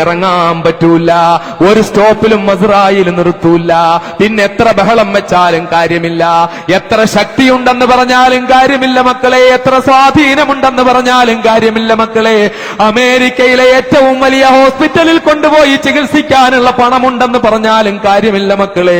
ഇറങ്ങാൻ പറ്റൂല, ഒരു സ്റ്റോപ്പിലും മസ്റായിൽ നിർത്തൂല. പിന്നെ എത്ര ബഹളം വെച്ചാലും കാര്യമില്ല, എത്ര ശക്തിയുണ്ടെന്ന് പറഞ്ഞാലും കാര്യമില്ല മക്കളെ, എത്ര സ്വാധീനമുണ്ടെന്ന് പറഞ്ഞാലും കാര്യമില്ല മക്കളെ. അമേരിക്കയിലെ ഏറ്റവും വലിയ ഹോസ്പിറ്റലിൽ കൊണ്ടുപോയി ചികിത്സിക്കാനുള്ള പണമുണ്ടെന്ന് പറഞ്ഞാലും കാര്യമില്ല മക്കളെ.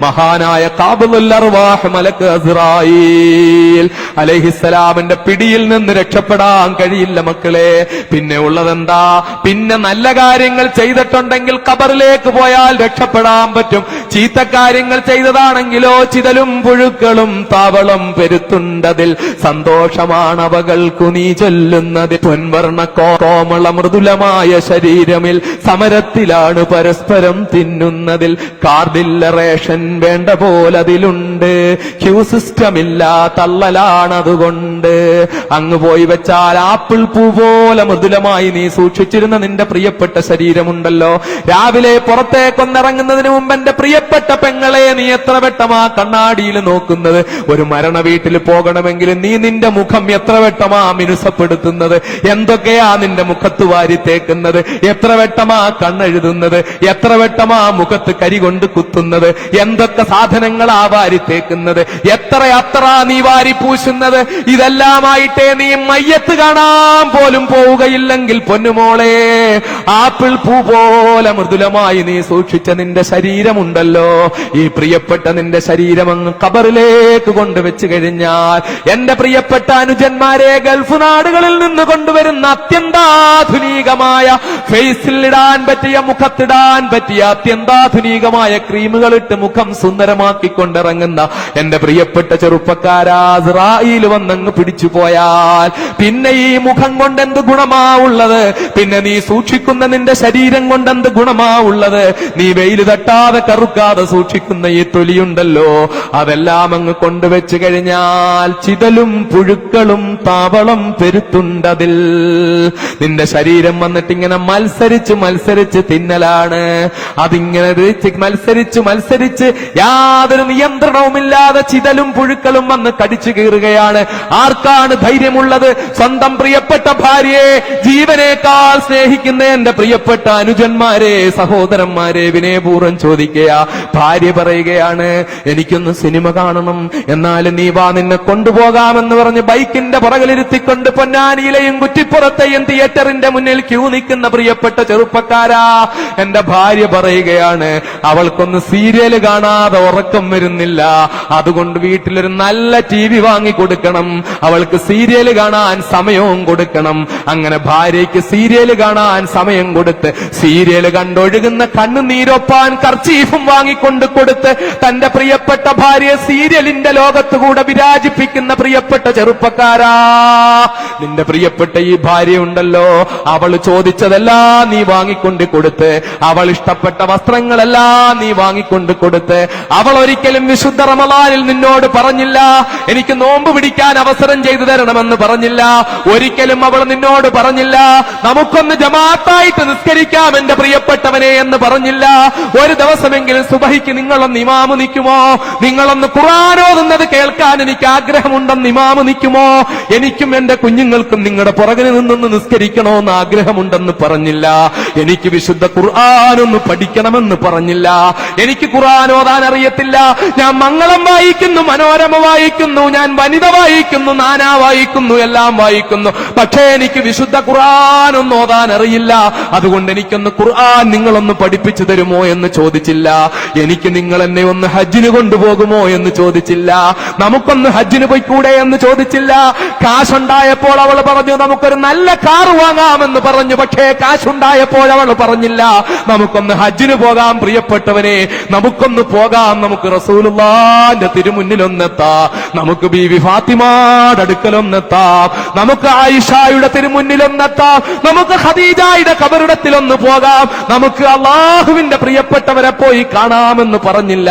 മഹാനായ ഖാബിലുൽ അർവാഹ് മലക്ക് അസ്റായീൽ അലൈഹിസ്സലാമിന്റെ പിടിയിൽ നിന്ന് രക്ഷപ്പെടാൻ കഴിയില്ല മക്കളെ. പിന്നെ ഉള്ളതെന്താ? പിന്നെ നല്ല കാര്യങ്ങൾ ചെയ്തിട്ടുണ്ടെങ്കിൽ ഖബറിലേക്ക് പോയാൽ രക്ഷപ്പെടാൻ പറ്റും. ചീത്ത കാര്യങ്ങൾ ചെയ്തതാണെങ്കിലോ ചിതലും പുഴുക്കളും താവളം പെരുത്തുണ്ടതിൽ സന്തോഷമാണ് അവകൾക്കു നീ ചൊല്ലുന്നത്. പൊൻവർണ്ണ കോമള മൃദുലമായ ശരീരമിൽ സമരത്തിലാണ് പരസ്പരം തിന്നുന്നതിൽ. കാർഡില്ല റേഷൻ വേണ്ട പോലതിലുണ്ട്, ക്യൂ സിസ്റ്റമില്ല തള്ളലാണതുകൊണ്ട്. അങ്ങ് പോയി വെച്ചാൽ ആപ്പിൾ പൂ പോലെ മൃദുലമായി നീ സൂക്ഷിച്ചിരുന്ന നിന്റെ പ്രിയപ്പെട്ട ശരീരമുണ്ടല്ലോ, രാവിലെ പുറത്തേക്കൊന്നിറങ്ങുന്നതിന് മുമ്പ് എന്റെ പ്രിയപ്പെട്ട പെങ്ങളെ നീ എത്ര വെട്ടമാ കണ്ണാടിയിൽ നോക്കുന്നത്? ഒരു മരണ വീട്ടിൽ പോകണമെങ്കിൽ നീ നിന്റെ മുഖം എത്ര വെട്ടമാ മിനുസപ്പെടുത്തുന്നത്? എന്തൊക്കെയാ നിന്റെ മുഖത്ത് വാരിത്തേക്കുന്നത്? എത്ര വെട്ടമാ കണ്ണെഴുതുന്നത്? എത്ര വെട്ടമാ മുഖത്ത് കരി കൊണ്ട് കുത്തുന്നത്? എന്തൊക്കെ സാധനങ്ങളാ വാരിത്തേക്കുന്നത്? എത്ര നീ വാരി പൂശുന്നത്? ഇതെല്ലാമായിട്ടേ നീ മയ്യത്ത് കാണാൻ പോലും പോവുകയില്ലെങ്കിൽ പൊന്നുമോളെ, ആപ്പിൾ പൂ പോലെ മൃദുലമായി നീ സൂക്ഷിച്ച നിന്റെ ശരീരമുണ്ടല്ലോ, ഈ പ്രിയപ്പെട്ട നിന്റെ ശരീരം അങ്ങ് ഖബറിലേക്ക് കൊണ്ടുവച്ച് കഴിഞ്ഞാൽ, എന്റെ പ്രിയപ്പെട്ട അനുജന്മാരെ, ഗൾഫ് നാടുകളിൽ നിന്ന് കൊണ്ടുവരുന്ന അത്യന്താധുനികമായ ഫേസിൽ ഇടാൻ പറ്റിയ, മുഖത്തിടാൻ പറ്റിയ അത്യന്താധുനികമായ ക്രീമുകൾ ഇട്ട് മുഖം സുന്ദരമാക്കിക്കൊണ്ടിറങ്ങുന്ന എന്റെ പ്രിയപ്പെട്ട ചെറുപ്പക്കാരാ, ഇസ്രായേൽ വന്നങ്ങ് പിടിച്ചു പോയാൽ പിന്നെ ഈ മുഖം കൊണ്ട് എന്ത് ഗുണമാ ഉള്ളത്? പിന്നെ നീ സൂക്ഷിക്കുന്ന നിന്റെ ശരീരം കൊണ്ട് എന്ത് ഗുണമാ ഉള്ളത്? നീ വെയിൽ തട്ടാതെ കറുക്കാതെ സൂക്ഷിക്കുന്ന ഈ തൊലിയുണ്ടല്ലോ, അതെല്ലാം അങ്ങ് കൊണ്ടുവച്ച് കഴിഞ്ഞാൽ ചിതലും പുഴുക്കളും താവളം പെരുത്തുണ്ടതിൽ. നിന്റെ ശരീരം വന്നിട്ടിങ്ങനെ മത്സരിച്ച് മത്സരിച്ച് തിന്നലാണ്. അതിങ്ങനെ മത്സരിച്ച് യാതൊരു നിയന്ത്രണവുമില്ലാതെ ചിതലും പുഴുക്കളും വന്ന് കടിച്ചു കീറുകയാണ്. ആർക്കാണ് ധൈര്യമുള്ളത് സ്വന്തം പ്രിയപ്പെട്ട ഭാര്യയെ ജീവനേക്കാൾ സ്നേഹിക്കുന്ന എന്റെ പ്രിയപ്പെട്ട അനുജന്മാരെ, സഹോദരന്മാരെ, വിനയപൂർവ്വം ചോദിക്കുക. ഭാര്യ പറയുകയാണ്, എനിക്കൊന്ന് സിനിമ കാണണം, എന്നാലും നീ വാ, നിന്നെ കൊണ്ടുപോകാമെന്ന് പറഞ്ഞ് ബൈക്കിന്റെ പുറകിലിരുത്തിക്കൊണ്ട് പൊന്നാനിയിലെയും കുറ്റിപ്പുറത്തെയും തിയേറ്ററിന്റെ മുന്നിൽ ക്യൂ നിൽക്കുന്ന പ്രിയപ്പെട്ട ചെറുപ്പക്കാരാ, എന്റെ ഭാര്യ പറയുകയാണ്, അവൾക്കൊന്ന് സീരിയൽ കാണാതെ ഉറക്കം വരുന്നില്ല, അതുകൊണ്ട് വീട്ടിലൊരു നല്ല TV വാങ്ങിക്കൊടുക്കണം, അവൾക്ക് സീരിയൽ കാണാൻ സമയവും കൊടുക്കണം. അങ്ങനെ ഭാര്യയ്ക്ക് സീരിയൽ കാണാൻ സമയം കൊടുത്ത്, സീരിയൽ കണ്ടൊഴുകുന്ന കണ്ണുനീരൊപ്പാൻ കർച്ചീഫും വാങ്ങിക്കൊണ്ട് കൊടുത്ത് തന്റെ പ്രിയപ്പെട്ട ഭാര്യ സീരിയലിന്റെ ലോകത്തുകൂടെ വിരാജിപ്പിക്കുന്ന പ്രിയപ്പെട്ട ചെറുപ്പക്കാരാ, നിന്റെ പ്രിയപ്പെട്ട ഈ ഭാര്യ ഉണ്ടല്ലോ, അവൾ ചോദിച്ചതെല്ലാം നീ വാങ്ങിക്കൊണ്ട് കൊടുത്ത്, അവൾ ഇഷ്ടപ്പെട്ട വസ്ത്രങ്ങളെല്ലാം നീ വാങ്ങിക്കൊണ്ട് കൊടുത്ത്, അവൾ ഒരിക്കലും വിശുദ്ധ റമളാനിൽ നിന്നോട് പറഞ്ഞില്ല എനിക്ക് നോമ്പ് പിടിക്കാൻ അവസരം ചെയ്തു തരണമെന്ന് പറഞ്ഞില്ല. ഒരിക്കലും അവൾ നിന്നോട് പറഞ്ഞില്ല നമുക്കൊന്ന് ജമാഅത്തായിട്ട് നിസ്കരിക്കാം എന്റെ പ്രിയപ്പെട്ടവനെ എന്ന് പറഞ്ഞില്ല. ഒരു ദിവസമെങ്കിലും സുബഹിക്ക് നിങ്ങളൊന്ന് ഇമാമ് നിൽക്കുമോ? നിങ്ങളൊന്ന് ഖുർആൻ ഓതുന്നത് കേൾക്കാൻ എനിക്ക് ആഗ്രഹമുണ്ടെന്ന് ഇമാമ് നിൽക്കുമോ? എനിക്കും എന്റെ കുഞ്ഞുങ്ങൾക്കും നിങ്ങളുടെ പുറകിൽ നിന്നൊന്ന് നിസ്കരിക്കണമെന്ന് ആഗ്രഹമുണ്ടെന്ന് പറഞ്ഞില്ല. എനിക്ക് വിശുദ്ധ ഖുർആൻ ഒന്ന് പഠിക്കണമെന്ന് പറഞ്ഞില്ല. എനിക്ക് ഖുർആൻ ഓതാൻ അറിയത്തില്ല, ഞാൻ മംഗളം വായിക്കുന്നു, മനോരമ വായിക്കുന്നു, ഞാൻ വനിത വായിക്കുന്നു, നാനാ വായിക്കുന്നു, എല്ലാം വായിക്കുന്നു, പക്ഷേ എനിക്ക് വിശുദ്ധ ഖുർആൻ ഒന്ന് ഓതാൻ അറിയില്ല, അതുകൊണ്ട് എനിക്കൊന്ന് ഖുർആൻ നിങ്ങളൊന്ന് പഠിപ്പിച്ചു തരുമോ എന്ന് ചോദിച്ചില്ല. എനിക്ക് നിങ്ങൾ എന്നെ ഒന്ന് ഹജ്ജിന് കൊണ്ടുപോകുമോ എന്ന് ചോദിച്ചില്ല. നമുക്കൊന്ന് ഹജ്ജിന് പോയിക്കൂടെ എന്ന് ചോദിച്ചില്ല. കാശുണ്ടായപ്പോൾ അവൾ പറഞ്ഞു നമുക്കൊരു നല്ല കാർ വാങ്ങാമെന്ന് പറഞ്ഞു, പക്ഷേ കാശുണ്ടായപ്പോൾ അവൾ പറഞ്ഞില്ല നമുക്കൊന്ന് ഹജ്ജിന് പോകാം പ്രിയപ്പെട്ടവനെ, നമുക്കൊന്ന് പോകാം, നമുക്ക് റസൂലുള്ളാഹിന്റെ തിരുമുന്നിലൊന്നെത്താം, നമുക്ക് ബീവി ഫാത്തിമയുടെ അടുക്കലൊന്നെത്താം, നമുക്ക് ആയിഷയുടെ തിരുമുന്നിലൊന്നെത്താം, നമുക്ക് ഖദീജയുടെ ഖബറിടത്തിലൊന്ന് പോകാം, നമുക്ക് അല്ലാഹുവിന്റെ പ്രിയപ്പെട്ടവരെ പോയി കാണാമെന്ന് പറഞ്ഞില്ല.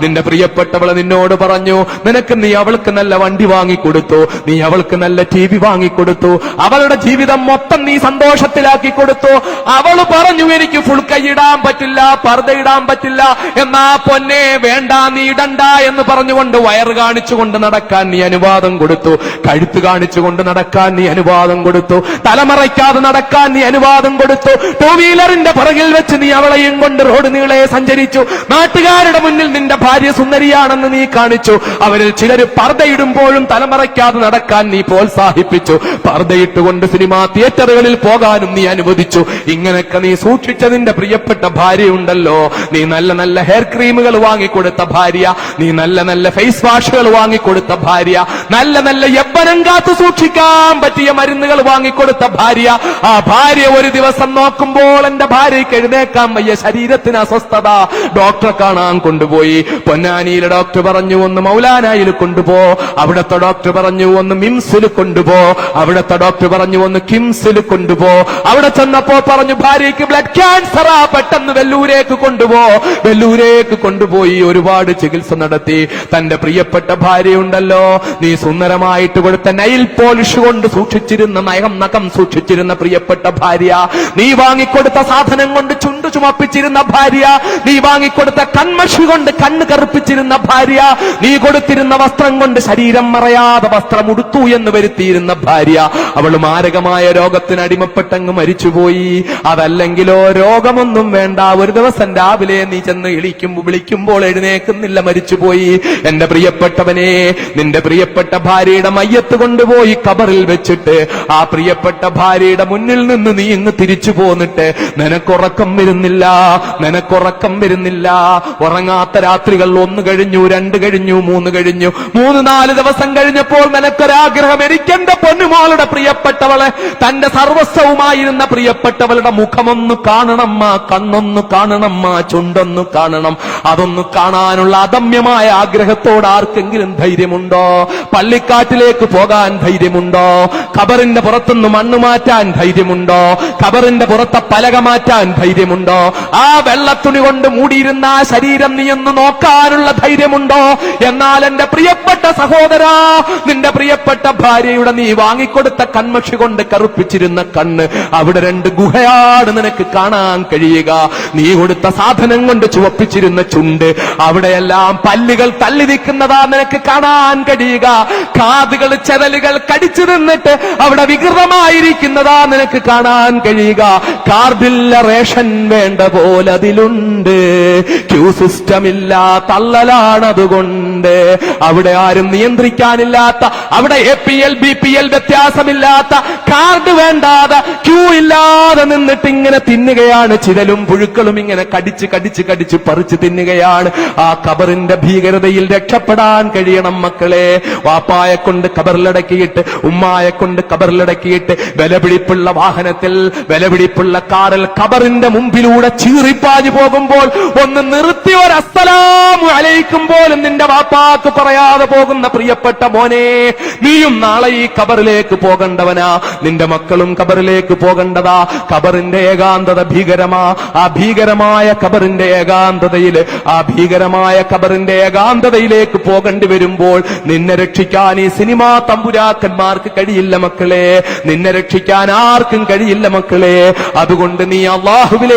നിന്റെ പ്രിയപ്പെട്ടവളെ നിന്നോട് പറഞ്ഞു, നിനക്ക് നീ അവൾക്ക് നല്ല വണ്ടി വാങ്ങിക്കൊടുത്തു, നീ അവൾക്ക് നല്ല TV വാങ്ങിക്കൊടുത്തു, അവളുടെ ജീവിതം മൊത്തം നീ സന്തോഷത്തിലാക്കി കൊടുത്തു. അവള് പറഞ്ഞു എനിക്ക് ഫുൾ കൈയിടാൻ പറ്റില്ല, പർദ്ദ ഇടാൻ പറ്റില്ല. എന്നാ പൊന്നെ വേണ്ട, നീ ഇടണ്ട എന്ന് പറഞ്ഞുകൊണ്ട് വയറ് കാണിച്ചുകൊണ്ട് നടക്കാൻ നീ അനുവാദം കൊടുത്തു, കഴുത്ത് കാണിച്ചുകൊണ്ട് നടക്കാൻ നീ അനുവാദം കൊടുത്തു, തലമറയ്ക്കാതെ നടക്കാൻ നീ അനുവാദം കൊടുത്തു. കൊടുത്തു. ടൂ വീലറിന്റെ പുറകിൽ വെച്ച് നീ അവളെയും കൊണ്ട് റോഡ് നീളെ സഞ്ചരിച്ചു. നാട്ടുകാരുടെ മുന്നിൽ നിന്റെ ഭാര്യ സുന്ദരിയാണെന്ന് നീ കാണിച്ചു. അവരിൽ ചിലര് പർദ്ദയിടുമ്പോഴും തലമറയ്ക്കാതെ നടക്കാൻ നീ പ്രോത്സാഹിപ്പിച്ചു. പർദ്ദയിട്ടുകൊണ്ട് സിനിമാ തിയേറ്ററുകളിൽ പോകാനും നീ അനുവദിച്ചു. ഇങ്ങനെയൊക്കെ നീ സൂക്ഷിച്ചതിന്റെ പ്രിയപ്പെട്ട ഭാര്യയുണ്ടല്ലോ. നീ നല്ല നല്ല ഹെയർ ക്രീമുകൾ വാങ്ങിക്കൊടുത്ത ഭാര്യ, നീ നല്ല നല്ല ഫേസ് വാഷുകൾ വാങ്ങിക്കൊടുത്ത ഭാര്യ, നല്ല നല്ല യൗവനം കാത്തു സൂക്ഷിക്കാൻ പറ്റിയ മരുന്നുകൾ വാങ്ങിക്കൊടുത്ത ഭാര്യ. ആ ഭാര്യ ഒരു ദിവസം നോക്കുമ്പോൾ എന്റെ ഭാര്യയ്ക്ക് എഴുന്നേക്കാൻ വയ്യ, ശരീരത്തിന് അസ്വസ്ഥത. ഡോക്ടറെ കാണാൻ കൊണ്ടുപോയി. പൊന്നാനിയിലെ ഡോക്ടർ പറഞ്ഞു ഒന്ന് മൗലാനായിൽ കൊണ്ടുപോ. അവിടുത്തെ ഡോക്ടർ പറഞ്ഞു ഒന്ന് മിംസിൽ കൊണ്ടുപോ. അവിടുത്തെ ഡോക്ടർ പറഞ്ഞു ഒന്ന് കിംസിൽ കൊണ്ടുപോ. അവിടെ ചെന്നപ്പോ പറഞ്ഞു ഭാര്യയ്ക്ക് ബ്ലഡ് ക്യാൻസറാ, പെട്ടെന്ന് വെല്ലൂരേക്ക് കൊണ്ടുപോ. വെല്ലൂരേക്ക് കൊണ്ടുപോയി ഒരുപാട് ചികിത്സ നടത്തി. തന്റെ പ്രിയപ്പെട്ട ഭാര്യയുണ്ടല്ലോ, നീ സുന്ദരമായിട്ട് കൊടുത്ത നൈൽ പോളിഷ് കൊണ്ട് സൂക്ഷിച്ചിരുന്ന നഖം സൂക്ഷിച്ചിരുന്ന പ്രിയപ്പെട്ട ഭാര്യ, നീ വാങ്ങിക്കൊടുത്ത സാധനം കൊണ്ട് ചുണ്ടു ചുമപ്പിച്ചിരുന്ന ഭാര്യ, നീ വാങ്ങിക്കൊടുത്ത കൺമഷി കൊണ്ട് കണ്ണ് കറുപ്പിച്ചിരുന്ന ഭാര്യ, നീ കൊടുത്തിരുന്ന വസ്ത്രം കൊണ്ട് ശരീരം മറയാതെ വസ്ത്രം ഉടുത്തു എന്ന് വരുത്തിയിരുന്ന ഭാര്യ, അവൾ മാരകമായ രോഗത്തിന് അടിമപ്പെട്ടങ്ങ് മരിച്ചുപോയി. അതല്ലെങ്കിലോ രോഗമൊന്നും വേണ്ട, ഒരു ദിവസം രാവിലെ നീ ചെന്ന് വിളിക്കുമ്പോൾ എഴുന്നേക്കുന്നില്ല, മരിച്ചുപോയി. എന്റെ പ്രിയപ്പെട്ടവനെ, നിന്റെ പ്രിയപ്പെട്ട ഭാര്യയുടെ മയ്യത്ത് കൊണ്ടുപോയി ഖബറിൽ വെച്ചിട്ട് ആ പ്രിയപ്പെട്ട ഭാര്യയുടെ മുന്നിൽ നിന്ന് നീ ഇങ്ങ് തിരിച്ചു പോന്നിട്ട് നിനക്കുറക്കം വരുന്നില്ല, നിനക്കുറക്കം വരുന്നില്ല. ഉറങ്ങാത്ത രാത്രികൾ 1 കഴിഞ്ഞു, 2 കഴിഞ്ഞു, 3 കഴിഞ്ഞു, 3-4 ദിവസം കഴിഞ്ഞപ്പോൾ നിനക്കൊരാഗ്രഹം, എനിക്കെന്റെ പൊന്നുമോളുടെ പ്രിയപ്പെട്ടവളെ, തന്റെ സർവസ്വവുമായിരുന്ന പ്രിയപ്പെട്ടവളുടെ മുഖമൊന്ന് കാണണമ്മ, കണ്ണൊന്ന് കാണണമ്മ, ചുണ്ടൊന്ന് കാണണം. അതൊന്ന് കാണാനുള്ള അദമ്യമായ ആഗ്രഹത്തോട് ആർക്കെങ്കിലും ധൈര്യമുണ്ടോ? പള്ളിക്കാട്ടിലേക്ക് പോകാൻ ധൈര്യമുണ്ടോ? ഖബറിന്റെ പുറത്തുനിന്ന് മണ്ണ് മാറ്റാൻ ധൈര്യമുണ്ടോ? ഖബറിന്റെ പുറത്തെ പലക മാറ്റാൻ ധൈര്യമുണ്ടോ? ആ വെള്ളത്തുണി കൊണ്ട് മൂടിയിരുന്ന ആ ശരീരം നീ ഒന്ന് നോക്കാനുള്ള ധൈര്യമുണ്ടോ? എന്നാൽ എന്റെ പ്രിയപ്പെട്ട സഹോദരാ, നിന്റെ പ്രിയപ്പെട്ട ഭാര്യയുടെ നീ വാങ്ങിക്കൊടുത്ത കൺമഷി കൊണ്ട് കറുപ്പിച്ചിരുന്ന കണ്ണ്, അവിടെ 2 ഗുഹയാണ് നിനക്ക് കാണാൻ കഴിയുക. നീ കൊടുത്ത സാധനം കൊണ്ട് ചുവപ്പിച്ചിരുന്ന ചുണ്ട്, അവിടെയെല്ലാം പല്ലുകൾ തള്ളി നിൽക്കുന്നതാ നിനക്ക് കാണാൻ കഴിയുക. കാതുകൾ ചെതലുകൾ കടിച്ചു നിന്നിട്ട് അവിടെ വികൃതമായിരിക്കുന്നതാ നിനക്ക് കാണാൻ കഴിയുക. കാർഡില്ല റേഷൻ വേണ്ട പോലെ അതിലുണ്ട്, ക്യൂ സിസ്റ്റം ഇല്ല, തള്ളലാണതുകൊണ്ട്. അവിടെ ആരും നിയന്ത്രിക്കാനില്ലാത്ത, അവിടെ APL BPL വ്യത്യാസമില്ലാത്ത, കാർഡ് വേണ്ടാതെ ക്യൂ ഇല്ലാതെ നിന്നിട്ട് ഇങ്ങനെ തിന്നുകയാണ്. ചിതലും പുഴുക്കളും ഇങ്ങനെ കടിച്ച് കടിച്ച് കടിച്ച് പറിച്ച് തിന്നുകയാണ്. ആ ഖബറിന്റെ ഭീകരതയിൽ രക്ഷപ്പെടാൻ കഴിയണം മക്കളെ. വാപ്പായെ കൊണ്ട് ഖബറിലടക്കിയിട്ട്, ഉമ്മായെ കൊണ്ട് ഖബറിലടക്കിയിട്ട്, വിലപിടിപ്പുള്ള വാഹനത്തിൽ, വിലപിടിപ്പുള്ള കാറിൽ ഖബറിന്റെ മുമ്പിലൂടെ ചീറിപ്പാഞ്ഞു പോകുമ്പോൾ ഒന്ന് നിർത്തി ഒരു അസ്സലാമു അലൈക്കും പോലും നിന്റെ വാപ്പാക്ക് പറയാതെ പോകുന്ന പ്രിയപ്പെട്ട മോനെ, നീയും നാളെ ഈ ഖബറിലേക്ക് പോകേണ്ടവനാ. നിന്റെ മക്കളും ഖബറിലേക്ക് പോകേണ്ടതാ. ഖബറിന്റെ ഏകാന്തത ഭീകരമാ. ആ ഭീകരമായ ഖബറിന്റെ ഏകാന്തതയില്, ആ ഭീകരമായ ഖബറിന്റെ ഏകാന്തതയിലേക്ക് പോകേണ്ടി വരുമ്പോൾ നിന്നെ രക്ഷിക്കാൻ ഈ സിനിമാ തമ്പുരാക്കന്മാർക്ക് കഴിയില്ല മക്കളെ. നിന്നെ രക്ഷിക്കാൻ ആർക്കും കഴിയില്ല മക്കളെ. അതുകൊണ്ട് നീ അല്ലാഹുവിലെ